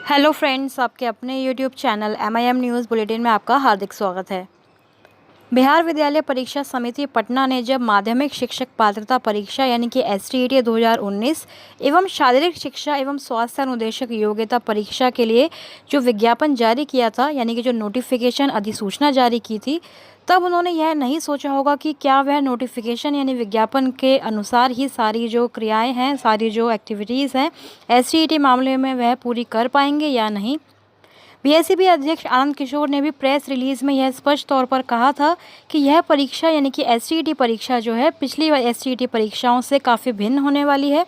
Hello friends, आपके अपने YouTube channel MIM news bulletin में आपका हार्दिक स्वागत है। बिहार विद्यालय परीक्षा समिति पटना ने जब माध्यमिक शिक्षक पात्रता परीक्षा यानी कि STET 2019 एवं शारीरिक शिक्षा एवं स्वास्थ्य अनुदेशक योग्यता परीक्षा के लिए जो विज्ञापन जारी किया था यानी कि जो नोटिफिकेशन अधिसूचना जारी की थी, तब उन्होंने यह नहीं सोचा होगा कि क्या वह नोटिफिकेशन यानी विज्ञापन के अनुसार ही सारी जो क्रियाएं हैं, सारी जो एक्टिविटीज़ हैं STET मामले में वह पूरी कर पाएंगे या नहीं। BSEB अध्यक्ष आनंद किशोर ने भी प्रेस रिलीज में यह स्पष्ट तौर पर कहा था कि यह परीक्षा यानी कि STET परीक्षा जो है पिछली STET परीक्षाओं से काफ़ी भिन्न होने वाली है।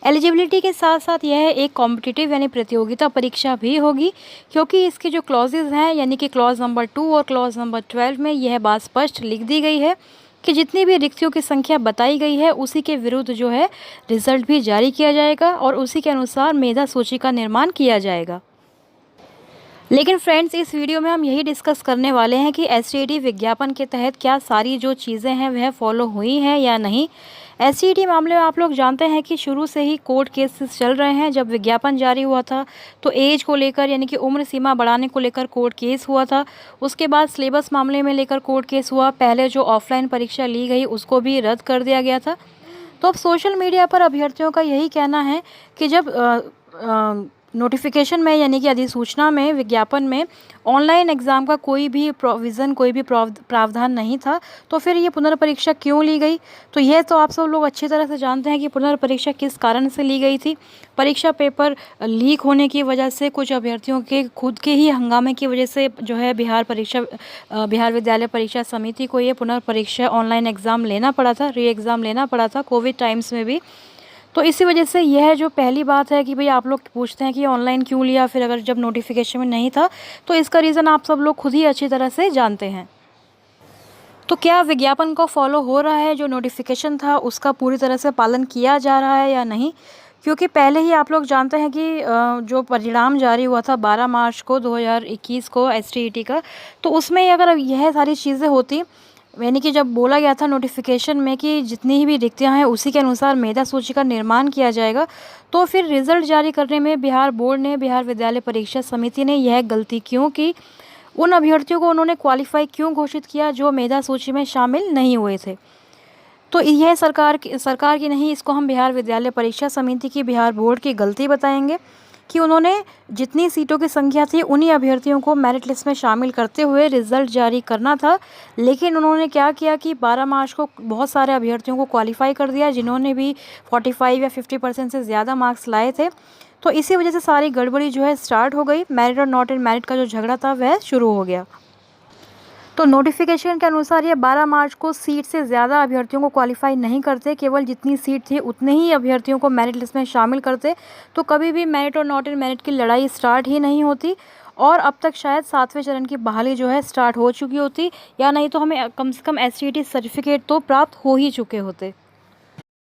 एलिजिबिलिटी के साथ साथ यह एक कॉम्पिटिटिव यानी प्रतियोगिता परीक्षा भी होगी, क्योंकि इसके जो क्लॉजेज हैं यानी कि क्लॉज नंबर 2 और क्लॉज नंबर 12 में यह बात स्पष्ट लिख दी गई है कि जितनी भी रिक्तियों की संख्या बताई गई है उसी के विरुद्ध जो है रिजल्ट भी जारी किया जाएगा और उसी के अनुसार मेधा सूची का निर्माण किया जाएगा। लेकिन फ्रेंड्स, इस वीडियो में हम यही डिस्कस करने वाले हैं कि STET विज्ञापन के तहत क्या सारी जो चीज़ें हैं वह फॉलो हुई हैं या नहीं। STET मामले में आप लोग जानते हैं कि शुरू से ही कोर्ट केसेस चल रहे हैं। जब विज्ञापन जारी हुआ था तो एज को लेकर यानी कि उम्र सीमा बढ़ाने को लेकर कोर्ट केस हुआ था। उसके बाद सिलेबस मामले में लेकर कोर्ट केस हुआ। पहले जो ऑफलाइन परीक्षा ली गई उसको भी रद्द कर दिया गया था। तो अब सोशल मीडिया पर अभ्यर्थियों का यही कहना है कि जब नोटिफिकेशन में यानी कि अधिसूचना में विज्ञापन में ऑनलाइन एग्ज़ाम का कोई भी प्रोविज़न, कोई भी प्रावधान नहीं था, तो फिर ये पुनर्परीक्षा क्यों ली गई। तो यह तो आप सब लोग अच्छी तरह से जानते हैं कि पुनर्परीक्षा किस कारण से ली गई थी। परीक्षा पेपर लीक होने की वजह से, कुछ अभ्यर्थियों के खुद के ही हंगामे की वजह से जो है बिहार विद्यालय परीक्षा समिति को ये पुनर्परीक्षा ऑनलाइन एग्ज़ाम लेना पड़ा था, री एग्ज़ाम लेना पड़ा था कोविड टाइम्स में भी। तो इसी वजह से यह जो पहली बात है कि भाई आप लोग पूछते हैं कि ऑनलाइन क्यों लिया, फिर अगर जब नोटिफिकेशन में नहीं था, तो इसका रीज़न आप सब लोग खुद ही अच्छी तरह से जानते हैं। तो क्या विज्ञापन को फॉलो हो रहा है, जो नोटिफिकेशन था उसका पूरी तरह से पालन किया जा रहा है या नहीं। क्योंकि पहले ही आप लोग जानते हैं कि जो परिणाम जारी हुआ था 12 मार्च को 2021 को STET का, तो उसमें अगर यह सारी चीज़ें होती यानी कि जब बोला गया था नोटिफिकेशन में कि जितनी भी रिक्तियां हैं उसी के अनुसार मेधा सूची का निर्माण किया जाएगा, तो फिर रिज़ल्ट जारी करने में बिहार बोर्ड ने, बिहार विद्यालय परीक्षा समिति ने यह गलती क्यों की। उन अभ्यर्थियों को उन्होंने क्वालिफाई क्यों घोषित किया जो मेधा सूची में शामिल नहीं हुए थे। तो यह सरकार की नहीं, इसको हम बिहार विद्यालय परीक्षा समिति की, बिहार बोर्ड की गलती बताएंगे कि उन्होंने जितनी सीटों की संख्या थी उन्हीं अभ्यर्थियों को मेरिट लिस्ट में शामिल करते हुए रिज़ल्ट जारी करना था। लेकिन उन्होंने क्या किया कि 12 मार्च को बहुत सारे अभ्यर्थियों को क्वालिफाई कर दिया जिन्होंने भी 45 या 50% से ज़्यादा मार्क्स लाए थे। तो इसी वजह से सारी गड़बड़ी जो है स्टार्ट हो गई। मेरिट और नॉट इन मेरिट का जो झगड़ा था वह शुरू हो गया। तो नोटिफिकेशन के अनुसार ये 12 मार्च को सीट से ज़्यादा अभ्यर्थियों को क्वालिफाई नहीं करते, केवल जितनी सीट थी उतने ही अभ्यर्थियों को मेरिट लिस्ट में शामिल करते, तो कभी भी मेरिट और नॉट इन मेरिट की लड़ाई स्टार्ट ही नहीं होती और अब तक शायद 7वें चरण की बहाली जो है स्टार्ट हो चुकी होती, या नहीं तो हमें कम से कम STET सर्टिफिकेट तो प्राप्त हो ही चुके होते।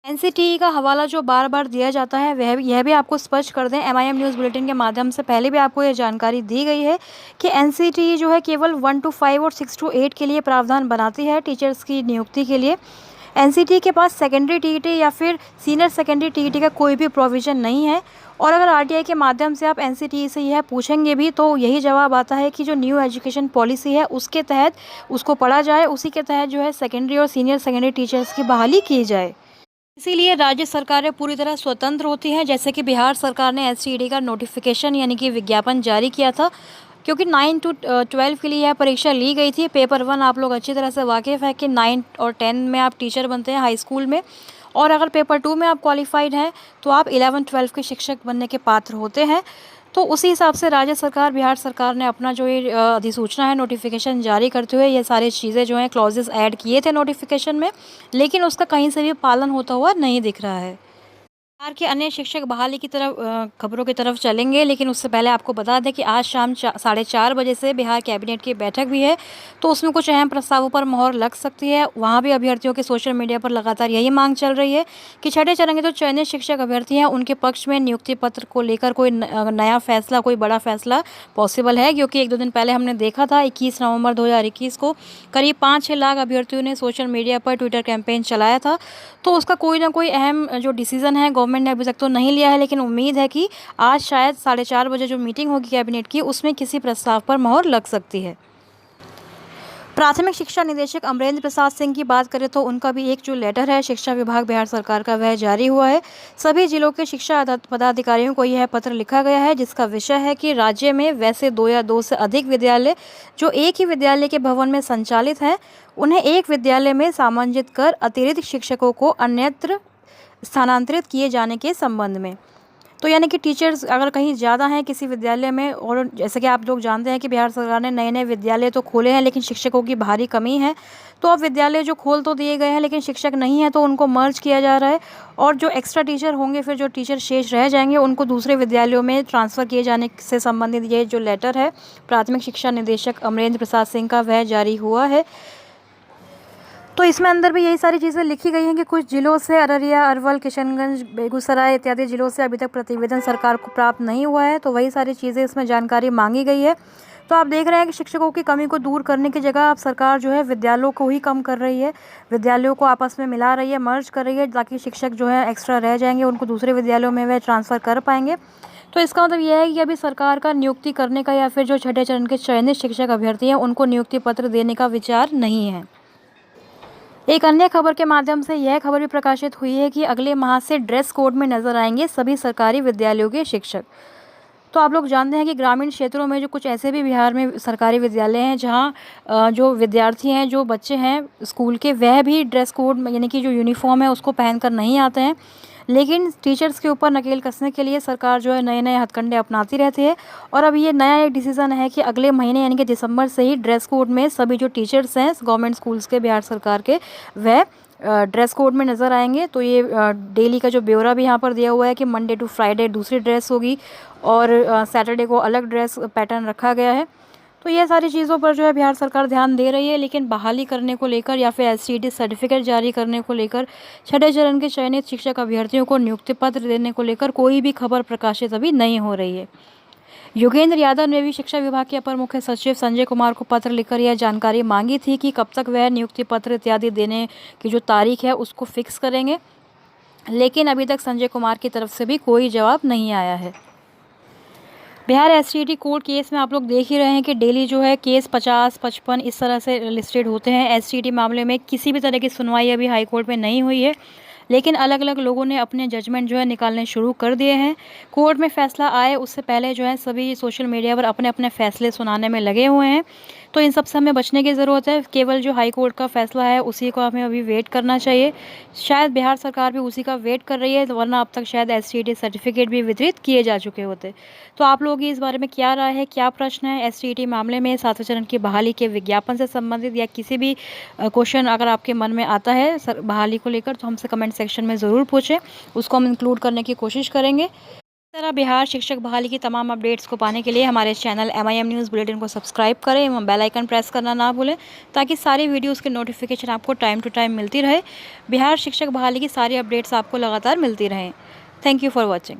NCTE का हवाला जो बार बार दिया जाता है यह भी आपको स्पष्ट कर दें, MIM न्यूज़ बुलेटिन के माध्यम से पहले भी आपको यह जानकारी दी गई है कि NCTE जो है केवल 1 to 5 और 6 to 8 के लिए प्रावधान बनाती है टीचर्स की नियुक्ति के लिए। NCTE के पास सेकेंडरी TET या फिर सीनियर सेकेंडरी TET का कोई भी प्रोविज़न नहीं है। और अगर RTI के माध्यम से आप NCTE से यह पूछेंगे भी तो यही जवाब आता है कि जो न्यू एजुकेशन पॉलिसी है उसके तहत उसको पढ़ा जाए, उसी के तहत जो है सेकेंडरी और सीनियर सेकेंडरी टीचर्स की बहाली की जाए। इसीलिए राज्य सरकारें पूरी तरह स्वतंत्र होती हैं। जैसे कि बिहार सरकार ने STET का नोटिफिकेशन यानी कि विज्ञापन जारी किया था, क्योंकि 9 to 12 के लिए यह परीक्षा ली गई थी। पेपर 1 आप लोग अच्छी तरह से वाकिफ़ है कि 9 और 10 में आप टीचर बनते हैं हाई स्कूल में, और अगर पेपर 2 में आप क्वालिफाइड हैं तो आप 11-12 के शिक्षक बनने के पात्र होते हैं। तो उसी हिसाब से राज्य सरकार, बिहार सरकार ने अपना जो ये अधिसूचना है, नोटिफिकेशन जारी करते हुए ये सारी चीज़ें जो हैं क्लॉजेस ऐड किए थे नोटिफिकेशन में, लेकिन उसका कहीं से भी पालन होता हुआ नहीं दिख रहा है। बिहार के अन्य शिक्षक बहाली की तरफ खबरों की तरफ चलेंगे, लेकिन उससे पहले आपको बता दें कि आज शाम 4:30 बजे से बिहार कैबिनेट की बैठक भी है, तो उसमें कुछ अहम प्रस्तावों पर मोहर लग सकती है। वहाँ भी अभ्यर्थियों के सोशल मीडिया पर लगातार यही मांग चल रही है कि छठे चरण के जो चयनित शिक्षक अभ्यर्थी हैं उनके पक्ष में नियुक्ति पत्र को लेकर कोई नया फैसला, कोई बड़ा फैसला पॉसिबल है। क्योंकि 1-2 दिन पहले हमने देखा था 21 नवंबर 2021 को करीब 5-6 लाख अभ्यर्थियों ने सोशल मीडिया पर ट्विटर कैंपेन चलाया था, तो उसका कोई ना कोई अहम जो डिसीज़न है गवर्नमेंट ने अभी तक तो नहीं लिया है, लेकिन उम्मीद है कि आज शायद 4:30 बजे जो मीटिंग होगी कैबिनेट की, उसमें किसी प्रस्ताव पर मोहर लग सकती है। प्राथमिक शिक्षा निदेशक अमरेंद्र प्रसाद सिंह की बात करें तो उनका भी एक जो लेटर है शिक्षा विभाग बिहार सरकार का, वह जारी हुआ है। सभी जिलों के शिक्षा पदाधिकारियों को यह पत्र लिखा गया है, जिसका विषय है कि राज्य में वैसे 2 या 2 से अधिक विद्यालय जो एक ही विद्यालय के भवन में संचालित हैं, उन्हें एक विद्यालय में सामंजित कर अतिरिक्त शिक्षकों को अन्यत्र स्थानांतरित किए जाने के संबंध में। तो यानी कि टीचर्स अगर कहीं ज़्यादा हैं किसी विद्यालय में, और जैसे कि आप लोग जानते हैं कि बिहार सरकार ने नए नए विद्यालय तो खोले हैं, लेकिन शिक्षकों की भारी कमी है। तो अब विद्यालय जो खोल तो दिए गए हैं, लेकिन शिक्षक नहीं है, तो उनको मर्ज किया जा रहा है, और जो एक्स्ट्रा टीचर होंगे, फिर जो टीचर शेष रह जाएंगे, उनको दूसरे विद्यालयों में ट्रांसफ़र किए जाने से संबंधित ये जो लेटर है प्राथमिक शिक्षा निदेशक अमरेंद्र प्रसाद सिंह का, वह जारी हुआ है। तो इसमें अंदर भी यही सारी चीज़ें लिखी गई हैं कि कुछ जिलों से अररिया, अरवल, किशनगंज, बेगूसराय इत्यादि जिलों से अभी तक प्रतिवेदन सरकार को प्राप्त नहीं हुआ है, तो वही सारी चीज़ें इसमें जानकारी मांगी गई है। तो आप देख रहे हैं कि शिक्षकों की कमी को दूर करने की जगह अब सरकार जो है विद्यालयों को ही कम कर रही है, विद्यालयों को आपस में मिला रही है, मर्ज कर रही है, ताकि शिक्षक जो है एक्स्ट्रा रह जाएंगे, उनको दूसरे विद्यालयों में वह ट्रांसफ़र कर पाएंगे। तो इसका मतलब यह है कि अभी सरकार का नियुक्ति करने का या फिर जो छठे चरण के चयनित शिक्षक अभ्यर्थी हैं उनको नियुक्ति पत्र देने का विचार नहीं है। एक अन्य खबर के माध्यम से यह खबर भी प्रकाशित हुई है कि अगले माह से ड्रेस कोड में नजर आएंगे सभी सरकारी विद्यालयों के शिक्षक। तो आप लोग जानते हैं कि ग्रामीण क्षेत्रों में जो कुछ ऐसे भी बिहार में सरकारी विद्यालय हैं जहां जो विद्यार्थी हैं, जो बच्चे हैं स्कूल के, वह भी ड्रेस कोड यानी कि जो यूनिफॉर्म है उसको पहनकर नहीं आते हैं, लेकिन टीचर्स के ऊपर नकेल कसने के लिए सरकार जो है नए नए हथकंडे अपनाती रहती है। और अब ये नया एक डिसीज़न है कि अगले महीने यानी कि दिसंबर से ही ड्रेस कोड में सभी जो टीचर्स हैं गवर्नमेंट स्कूल्स के बिहार सरकार के, वह ड्रेस कोड में नज़र आएंगे। तो ये डेली का जो ब्यौरा भी यहाँ पर दिया हुआ है कि मंडे टू फ्राइडे दूसरी ड्रेस होगी और सैटरडे को अलग ड्रेस पैटर्न रखा गया है। तो ये सारी चीज़ों पर जो है बिहार सरकार ध्यान दे रही है, लेकिन बहाली करने को लेकर या फिर एसटीईटी सर्टिफिकेट जारी करने को लेकर, छठे चरण के चयनित शिक्षक अभ्यर्थियों को नियुक्ति पत्र देने को लेकर कोई भी खबर प्रकाशित अभी नहीं हो रही है। योगेंद्र यादव ने भी शिक्षा विभाग के अपर मुख्य सचिव संजय कुमार को पत्र लिखकर यह जानकारी मांगी थी कि कब तक वह नियुक्ति पत्र इत्यादि देने की जो तारीख है उसको फिक्स करेंगे, लेकिन अभी तक संजय कुमार की तरफ से भी कोई जवाब नहीं आया है। बिहार एसटीईटी कोर्ट केस में आप लोग देख ही रहे हैं कि डेली जो है केस 50, 55 इस तरह से लिस्टेड होते हैं। एसटीईटी मामले में किसी भी तरह की सुनवाई अभी हाई कोर्ट में नहीं हुई है, लेकिन अलग अलग लोगों ने अपने जजमेंट जो है निकालने शुरू कर दिए हैं। कोर्ट में फैसला आए उससे पहले जो है सभी सोशल मीडिया पर अपने अपने फैसले सुनाने में लगे हुए हैं, तो इन सब से हमें बचने की ज़रूरत है। केवल जो हाई कोर्ट का फैसला है उसी को हमें अभी वेट करना चाहिए। शायद बिहार सरकार भी उसी का वेट कर रही है, वरना अब तक शायद एसटीईटी सर्टिफिकेट भी वितरित किए जा चुके होते। तो आप लोग इस बारे में क्या राय है, क्या प्रश्न है एसटीईटी मामले में, सातवें चरण की बहाली के विज्ञापन से संबंधित या किसी भी क्वेश्चन अगर आपके मन में आता है बहाली को लेकर, तो हमसे कमेंट सेक्शन में ज़रूर पूछें, उसको हम इंक्लूड करने की कोशिश करेंगे। इस तरह बिहार शिक्षक बहाली की तमाम अपडेट्स को पाने के लिए हमारे चैनल MIM न्यूज़ बुलेटिन को सब्सक्राइब करें एवं बेल आइकन प्रेस करना ना भूलें, ताकि सारी वीडियोस की नोटिफिकेशन आपको टाइम टू टाइम मिलती रहे। बिहार शिक्षक बहाली की सारी अपडेट्स आपको लगातार मिलती रहें। Thank you for watching.